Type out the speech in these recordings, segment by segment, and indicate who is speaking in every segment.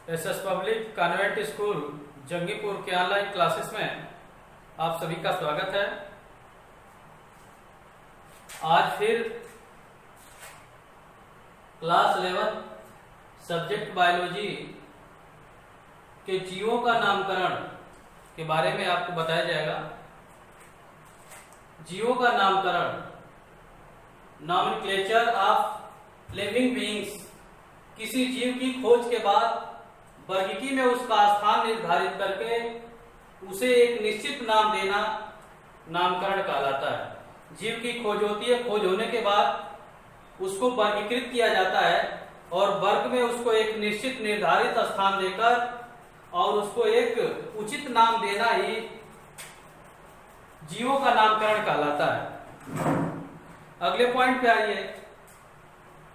Speaker 1: SS public convent school Jangipur के online classes में आप सभी का स्वागत है। आज फिर क्लास 11 सब्जेक्ट बायोलॉजी के जीवों का नामकरण के बारे में आपको बताया जाएगा। जीवों का नामकरण, नॉमेनक्लेचर ऑफ लिविंग बीइंग्स, किसी जीव की खोज के बाद वर्गीकी में उसका स्थान निर्धारित करके उसे एक निश्चित नाम देना नामकरण कहलाता है। जीव की खोज होती है, खोज होने के बाद उसको वर्गीकृत किया जाता है और वर्ग में उसको एक निश्चित निर्धारित स्थान देकर और उसको एक उचित नाम देना ही जीवों का नामकरण कहलाता है। अगले पॉइंट पे आइए,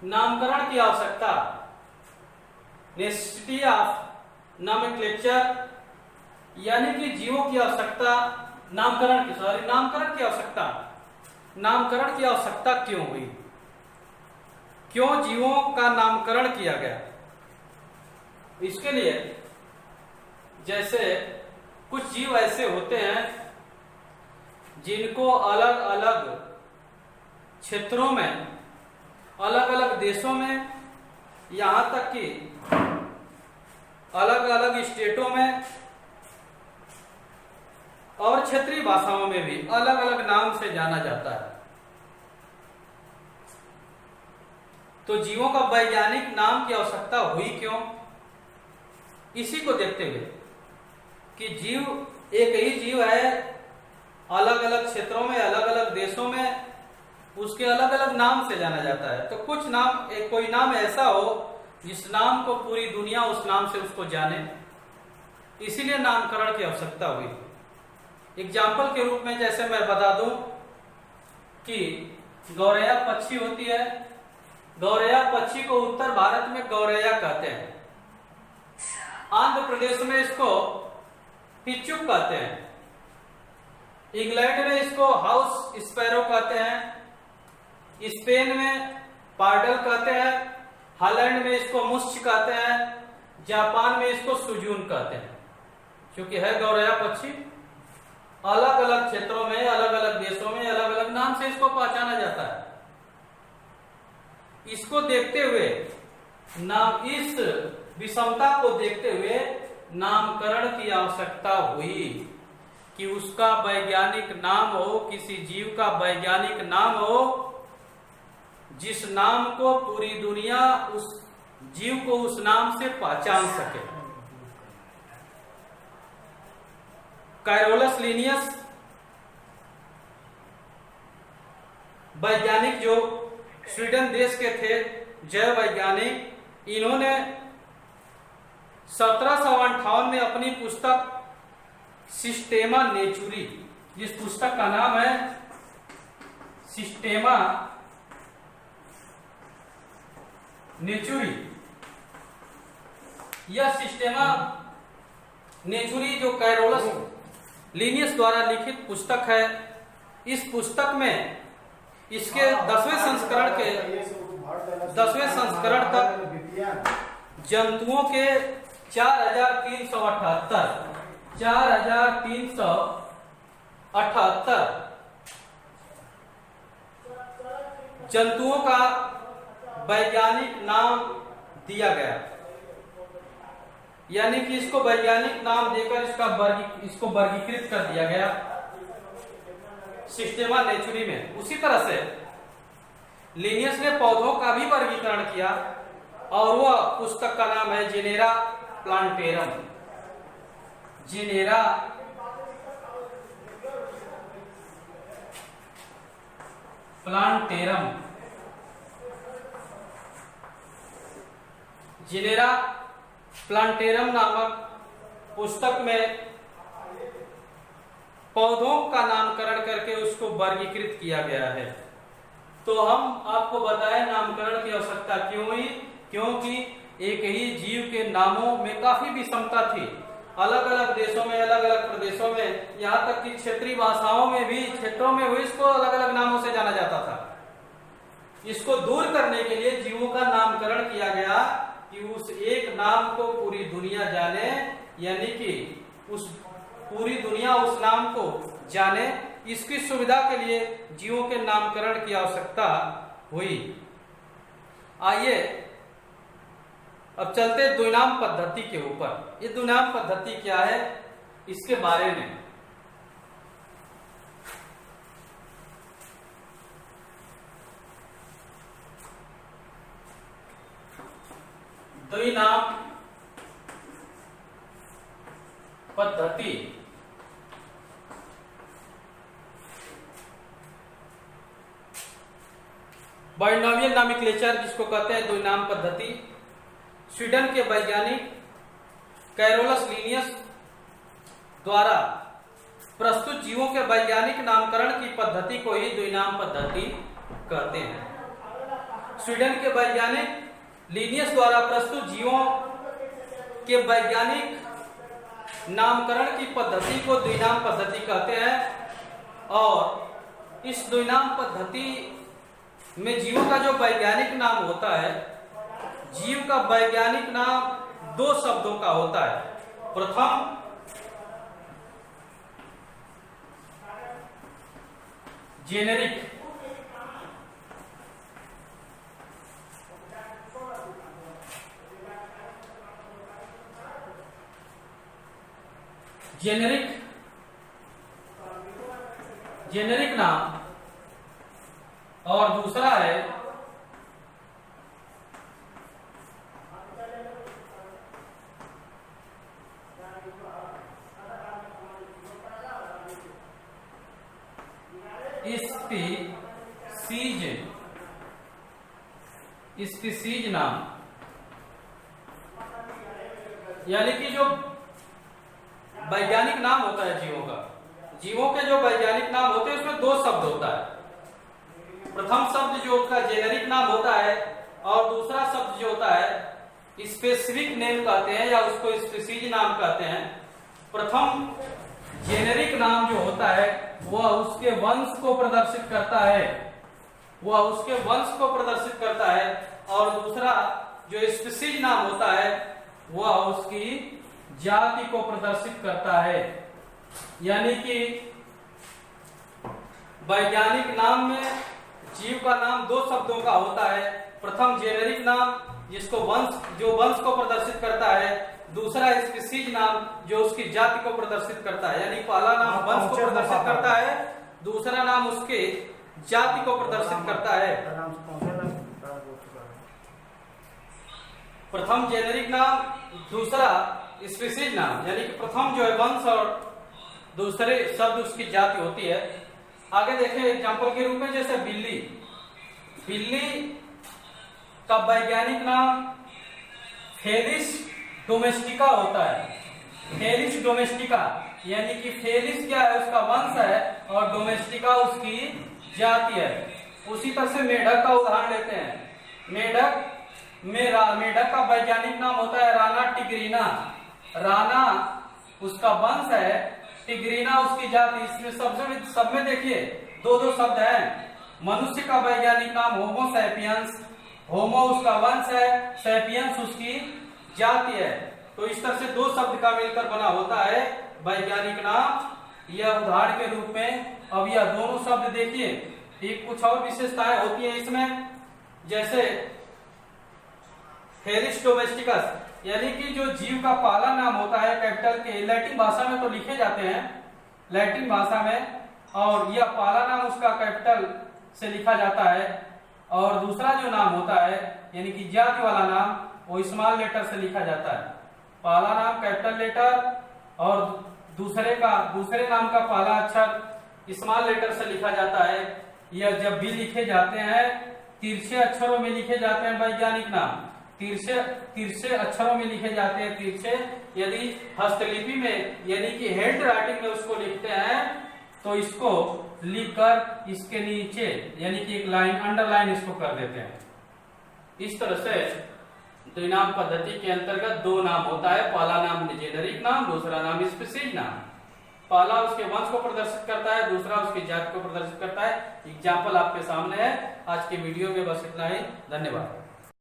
Speaker 1: नामकरण की आवश्यकता, नेसेसिटी ऑफ नॉमेनक्लेचर, यानी कि जीवों की आवश्यकता नामकरण की आवश्यकता। नामकरण की आवश्यकता क्यों हुई, क्यों जीवों का नामकरण किया गया? इसके लिए जैसे कुछ जीव ऐसे होते हैं जिनको अलग अलग क्षेत्रों में, अलग अलग देशों में, यहां तक कि अलग अलग स्टेटों में और क्षेत्रीय भाषाओं में भी अलग अलग नाम से जाना जाता है। तो जीवों का वैज्ञानिक नाम की आवश्यकता हुई क्यों? इसी को देखते हुए कि जीव एक ही जीव है, अलग अलग क्षेत्रों में, अलग अलग देशों में उसके अलग अलग नाम से जाना जाता है। तो कुछ नाम, कोई नाम ऐसा हो जिस नाम को पूरी दुनिया उस नाम से उसको जाने, इसीलिए नामकरण की आवश्यकता हुई। एग्जाम्पल के रूप में जैसे मैं बता दूं कि गौरैया पक्षी होती है। गौरैया पक्षी को उत्तर भारत में गौरैया कहते हैं, आंध्र प्रदेश में इसको पिच्चुक कहते हैं, इंग्लैंड में इसको हाउस स्पैरो कहते हैं, स्पेन में पार्डल कहते हैं, हॉलैंड में इसको मुश्च कहते हैं, जापान में इसको सुजून कहते हैं। क्योंकि है गौरैया पक्षी, अलग अलग क्षेत्रों में, अलग अलग देशों में अलग अलग नाम से इसको पहचाना जाता है। इसको देखते हुए इस विषमता को देखते हुए नामकरण की आवश्यकता हुई कि उसका वैज्ञानिक नाम हो, किसी जीव का वैज्ञानिक नाम हो जिस नाम को पूरी दुनिया उस जीव को उस नाम से पहचान सके। कैरोलस लिनियस वैज्ञानिक जो स्वीडन देश के थे, जैव वैज्ञानिक, इन्होंने 1758 में अपनी पुस्तक सिस्टेमा नेचुरी, जिस पुस्तक का नाम है सिस्टेमा नेचुरी, यह सिस्टेमा नेचुरी जो कैरोलस लिनियस द्वारा लिखित पुस्तक है, इस पुस्तक में इसके 10वें संस्करण तक जंतुओं के 4,378 जंतुओं का वैज्ञानिक नाम दिया गया। यानी कि इसको वैज्ञानिक नाम देकर इसको वर्गीकृत कर दिया गया सिस्टेमा नेचुरी में। उसी तरह से लिनियस ने पौधों का भी वर्गीकरण किया और वह पुस्तक का नाम है genera plantarum. Genera plantarum, genera plantarum नामक पुस्तक में पौधों का नामकरण करके उसको वर्गीकृत किया गया है। तो हम आपको बताएं नामकरण की आवश्यकता क्यों हुई, क्योंकि एक ही जीव के नामों में काफी विषमता थी। अलग अलग देशों में, अलग अलग प्रदेशों में, यहाँ तक कि क्षेत्रीय भाषाओं में भी, क्षेत्रों में भी इसको अलग अलग नामों से जाना जाता था। इसको दूर करने के लिए जीवों का नामकरण किया गया कि उस एक नाम को पूरी दुनिया जाने, यानी कि उस पूरी दुनिया उस नाम को जाने, इसकी सुविधा के लिए जीवों के नामकरण की आवश्यकता हुई। आइए अब चलते द्विनाम पद्धति के ऊपर। ये द्विनाम पद्धति क्या है, इसके बारे में। द्विनाम पद्धति बाइनोमियल नॉमेनक्लेचर जिसको कहते हैं द्विनाम पद्धति, स्वीडन के वैज्ञानिक कैरोलस लिनियस द्वारा प्रस्तुत जीवों के वैज्ञानिक नामकरण की पद्धति को ही द्विनाम पद्धति कहते हैं। स्वीडन के वैज्ञानिक लिनियस द्वारा प्रस्तुत जीवों के वैज्ञानिक नामकरण की पद्धति को द्विनाम पद्धति कहते हैं। और इस द्विनाम पद्धति में जीवों का जो वैज्ञानिक नाम होता है, जीव का वैज्ञानिक नाम दो शब्दों का होता है। प्रथम जेनेरिक, जेनेरिक नाम, और दूसरा है स्पीसीज नाम। यानी कि जो वैज्ञानिक नाम होता है जीवों का, जीवों के जो वैज्ञानिक नाम होते हैं उसमें दो शब्द होता है। प्रथम शब्द जो होता है जेनेरिक नाम होता है, और दूसरा शब्द जो होता है स्पेसिफिक नेम कहते हैं या उसको स्पीसीज नाम कहते हैं। प्रथम जेनेरिक नाम जो होता है वह उसके वंश को प्रदर्शित करता है, वह उसके वंश को प्रदर्शित करता है, और दूसरा जो स्पीसीज नाम होता है वह उसकी जाति को प्रदर्शित करता है। यानी कि वैज्ञानिक नाम में जीव का नाम दो शब्दों का होता है। प्रथम जेनेरिक नाम जिसको जो वंश को प्रदर्शित करता है, दूसरा स्पीसीज नाम जो उसकी जाति को प्रदर्शित करता है। यानी पहला नाम वंश को प्रदर्शित करता है, दूसरा नाम उसके जाति को प्रदर्शित करता है। प्रथम जेनेरिक नाम, दूसरा स्पीसीज नाम, यानी कि प्रथम जो है वंश और दूसरे शब्द उसकी जाति होती है। आगे देखें एग्जांपल के रूप में, जैसे बिल्ली, बिल्ली का वैज्ञानिक नाम फेलिस डोमेस्टिका होता है। फेलिस डोमेस्टिका, यानी कि फेलिस क्या है, उसका वंश है, और डोमेस्टिका उसकी जाति है। उसी तरह से मेढक का उदाहरण लेते हैं। मेढक का वैज्ञानिक नाम होता है राना टिग्रीना। राना उसका वंश है, टिग्रीना उसकी जाति। इसमें सब में देखिए दो दो शब्द हैं। मनुष्य का वैज्ञानिक नाम होमो सैपियंस, होमो उसका वंश है, सैपियंस उसकी जाति है। तो इस तरह से दो शब्द का मिलकर बना होता है वैज्ञानिक नाम। यह उदाहरण के रूप में। अब यह दोनों शब्द देखिए, एक कुछ और विशेषताएं होती है इसमें, जैसे फेलिस डोमेस्टिकस, यानी कि जो जीव का पहला नाम होता है कैपिटल के, लैटिन भाषा में तो लिखे जाते हैं लैटिन भाषा में, और यह पहला नाम उसका कैपिटल से लिखा जाता है, और दूसरा जो नाम होता है यानी कि जाति वाला नाम वो स्मॉल लेटर से लिखा जाता है। पहला नाम कैपिटल लेटर और दूसरे नाम का पहला अक्षर स्मॉल लेटर से लिखा जाता है। यह जब भी लिखे जाते हैं तिरछे अक्षरों में लिखे जाते हैं वैज्ञानिक नाम, तिरछे अक्षरों में लिखे जाते हैं। तिरछे यदि हस्तलिपि में यानी कि हैंड राइटिंग में उसको लिखते हैं तो इसको लिखकर इसके नीचे यानी कि एक लाइन अंडरलाइन इसको कर देते हैं। इस तरह से द्विनाम पद्धति के अंतर्गत दो नाम होता है, पहला नाम जेनेरिक नाम, दूसरा नाम स्पीसीज नाम। पहला उसके वंश को प्रदर्शित करता है, दूसरा उसकी जाति को प्रदर्शित करता है। एग्जाम्पल आपके सामने है। आज के वीडियो में बस इतना ही। धन्यवाद।